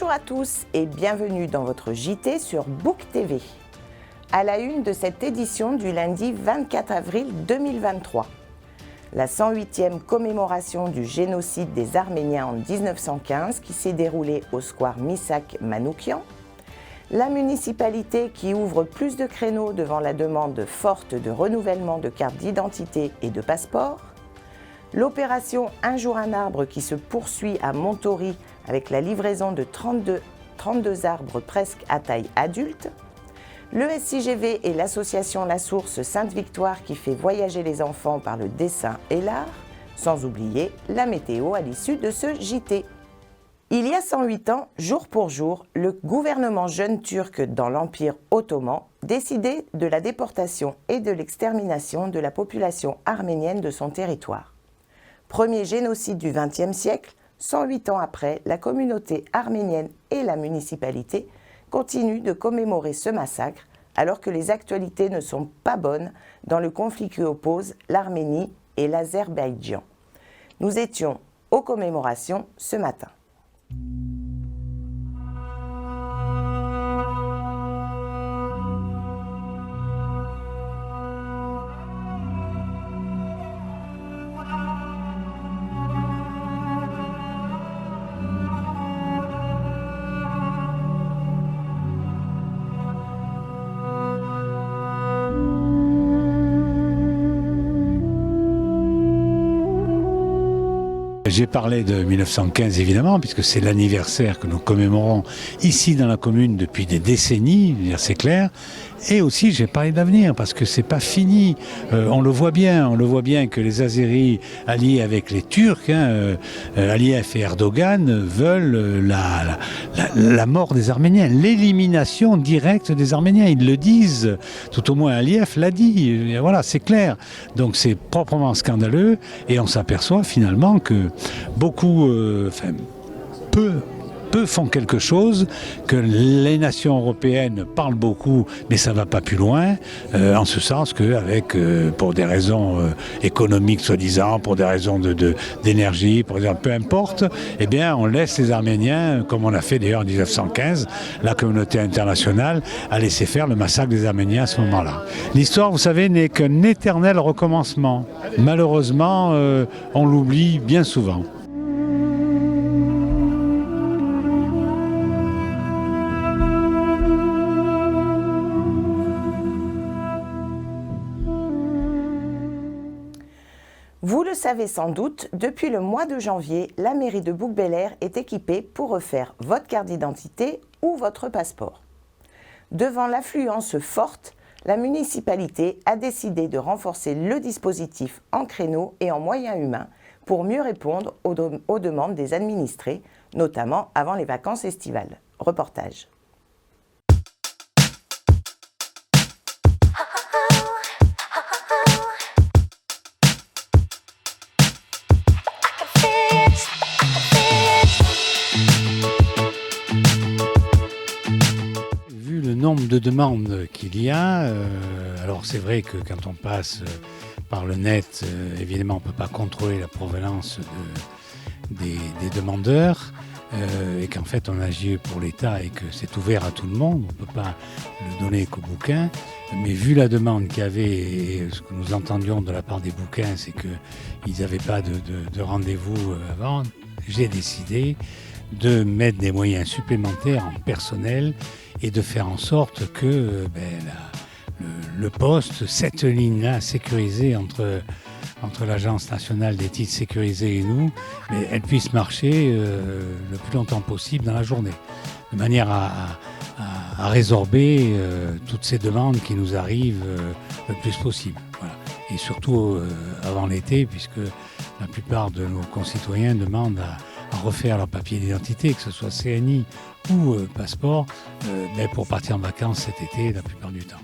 Bonjour à tous et bienvenue dans votre JT sur Book TV. À la une de cette édition du lundi 24 avril 2023. La 108e commémoration du génocide des Arméniens en 1915 qui s'est déroulée au square Missak Manoukian. La municipalité qui ouvre plus de créneaux devant la demande forte de renouvellement de cartes d'identité et de passeport. L'opération Un jour un arbre qui se poursuit à Montory avec la livraison de 32 arbres presque à taille adulte. Le SIGV et l'association La Source Sainte-Victoire qui fait voyager les enfants par le dessin et l'art, sans oublier la météo à l'issue de ce JT. Il y a 108 ans, jour pour jour, le gouvernement jeune turc dans l'Empire ottoman décidait de la déportation et de l'extermination de la population arménienne de son territoire. Premier génocide du XXe siècle, 108 ans après, la communauté arménienne et la municipalité continuent de commémorer ce massacre alors que les actualités ne sont pas bonnes dans le conflit qui oppose l'Arménie et l'Azerbaïdjan. Nous étions aux commémorations ce matin. J'ai parlé de 1915 évidemment, puisque c'est l'anniversaire que nous commémorons ici dans la commune depuis des décennies, c'est clair. Et aussi j'ai parlé d'avenir, parce que c'est pas fini. On le voit bien que les Azéris alliés avec les Turcs, Aliyev et Erdogan, veulent la mort des Arméniens, l'élimination directe des Arméniens. Ils le disent, tout au moins Aliyev l'a dit, voilà, c'est clair. Donc c'est proprement scandaleux, et on s'aperçoit finalement que beaucoup, peu font quelque chose, que les nations européennes parlent beaucoup, mais ça ne va pas plus loin, en ce sens qu'avec, pour des raisons économiques soi-disant, pour des raisons d'énergie, par exemple, peu importe, eh bien on laisse les Arméniens, comme on a fait d'ailleurs en 1915, la communauté internationale a laissé faire le massacre des Arméniens à ce moment-là. L'histoire, vous savez, n'est qu'un éternel recommencement. Malheureusement, on l'oublie bien souvent. Vous le savez sans doute, depuis le mois de janvier, la mairie de Bouc-Bel-Air est équipée pour refaire votre carte d'identité ou votre passeport. Devant l'affluence forte, la municipalité a décidé de renforcer le dispositif en créneaux et en moyens humains pour mieux répondre aux demandes des administrés, notamment avant les vacances estivales. Reportage. Nombre de demandes qu'il y a, alors c'est vrai que quand on passe par le net, évidemment on ne peut pas contrôler la provenance des demandeurs, et qu'en fait on agit pour l'État et que c'est ouvert à tout le monde, on ne peut pas le donner qu'aux bouquins, mais vu la demande qu'il y avait et ce que nous entendions de la part des bouquins, c'est qu'ils n'avaient pas de rendez-vous avant, j'ai décidé de mettre des moyens supplémentaires en personnel et de faire en sorte que le poste, cette ligne-là sécurisée entre l'Agence nationale des titres sécurisés et nous, elle puisse marcher le plus longtemps possible dans la journée, de manière à résorber toutes ces demandes qui nous arrivent le plus possible. Voilà. Et surtout avant l'été, puisque la plupart de nos concitoyens demandent à refaire leur papier d'identité, que ce soit CNI ou passeport, pour partir en vacances cet été la plupart du temps.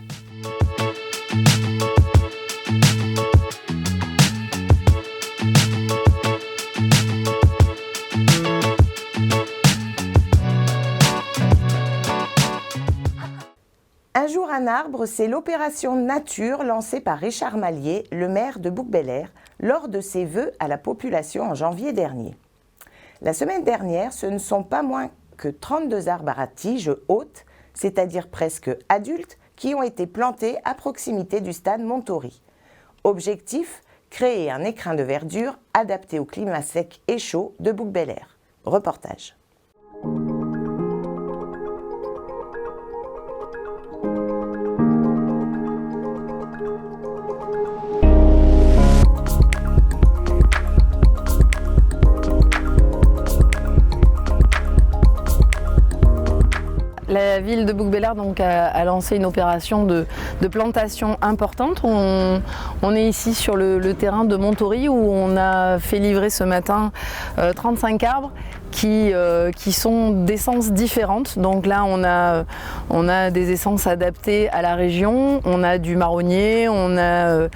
Un jour un arbre, c'est l'opération Nature lancée par Richard Mallier, le maire de Bouc-Bel-Air, lors de ses vœux à la population en janvier dernier. La semaine dernière, ce ne sont pas moins que 32 arbres à tiges hautes, c'est-à-dire presque adultes, qui ont été plantés à proximité du stade Montori. Objectif, créer un écrin de verdure adapté au climat sec et chaud de Bouc-Bel-Air. Reportage. La ville de Bouc-Bel-Air a lancé une opération de plantation importante. On est ici sur le terrain de Montori où on a fait livrer ce matin 35 arbres qui sont d'essences différentes. Donc là on a des essences adaptées à la région, on a du marronnier, on a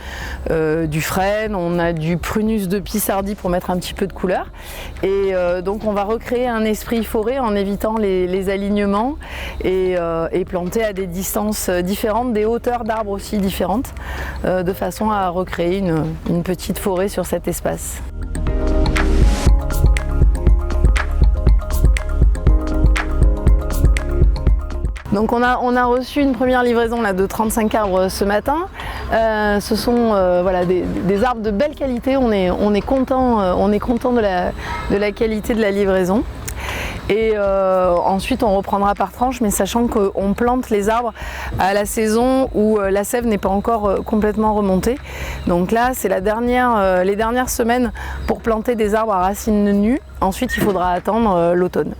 du frêne, on a du prunus de Pissardi pour mettre un petit peu de couleur. Et donc on va recréer un esprit forêt en évitant les alignements et planter à des distances différentes, des hauteurs d'arbres aussi différentes, de façon à recréer une petite forêt sur cet espace. Donc on a reçu une première livraison là, de 35 arbres ce matin. Ce sont voilà, des arbres de belle qualité. On est content de la qualité de la livraison. Et ensuite on reprendra par tranche, mais sachant qu'on plante les arbres à la saison où la sève n'est pas encore complètement remontée. Donc là c'est les dernières semaines pour planter des arbres à racines nues. Ensuite il faudra attendre l'automne.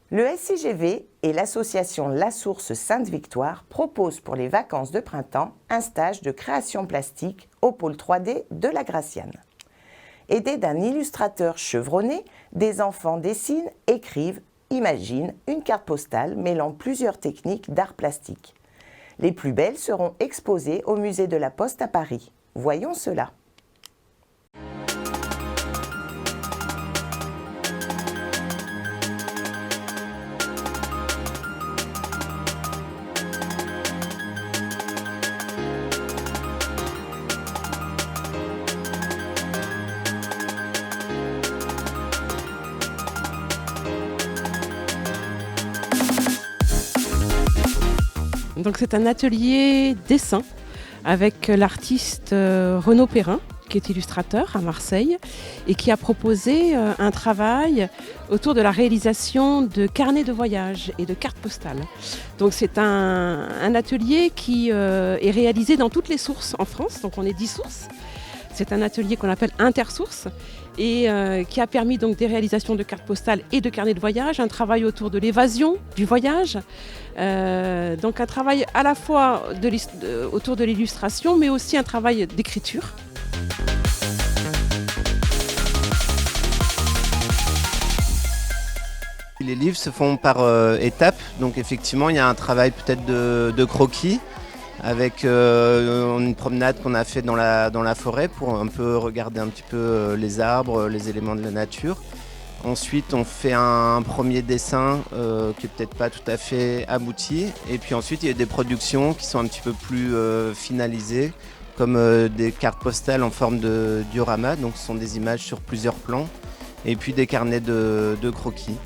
Le SIGV et l'association La Source Sainte-Victoire proposent pour les vacances de printemps un stage de création plastique au pôle 3D de la Graciane. Aidés d'un illustrateur chevronné, des enfants dessinent, écrivent, imaginent une carte postale mêlant plusieurs techniques d'art plastique. Les plus belles seront exposées au musée de la Poste à Paris. Voyons cela. Donc c'est un atelier dessin avec l'artiste Renaud Perrin, qui est illustrateur à Marseille et qui a proposé un travail autour de la réalisation de carnets de voyage et de cartes postales. Donc c'est un atelier qui est réalisé dans toutes les sources en France, donc on est 10 sources. C'est un atelier qu'on appelle intersource et qui a permis donc des réalisations de cartes postales et de carnets de voyage, un travail autour de l'évasion, du voyage, donc un travail à la fois autour de l'illustration mais aussi un travail d'écriture. Les livres se font par étapes, donc effectivement il y a un travail peut-être de croquis avec une promenade qu'on a fait dans la forêt pour un peu regarder un petit peu les arbres, les éléments de la nature. Ensuite on fait un premier dessin qui est peut-être pas tout à fait abouti et puis ensuite il y a des productions qui sont un petit peu plus finalisées comme des cartes postales en forme de diorama, donc ce sont des images sur plusieurs plans et puis des carnets de croquis.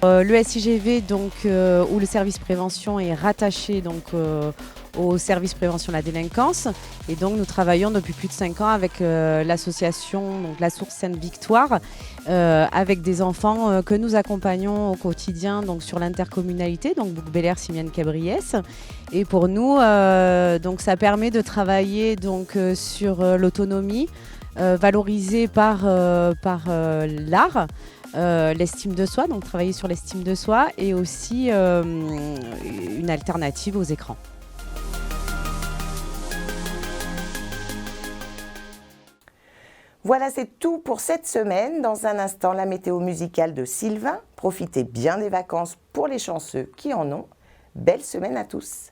Le SIGV, donc, où le service prévention est rattaché donc, au service prévention de la délinquance. Et donc nous travaillons depuis plus de 5 ans avec l'association donc, La Source Sainte-Victoire, avec des enfants que nous accompagnons au quotidien donc, sur l'intercommunalité, donc Bouc-Bel-Air, Simiane-Cabriès. Et pour nous, donc, ça permet de travailler donc, sur l'autonomie, valorisée par l'art. L'estime de soi, donc travailler sur l'estime de soi et aussi une alternative aux écrans. Voilà, c'est tout pour cette semaine. Dans un instant, la météo musicale de Sylvain. Profitez bien des vacances pour les chanceux qui en ont. Belle semaine à tous.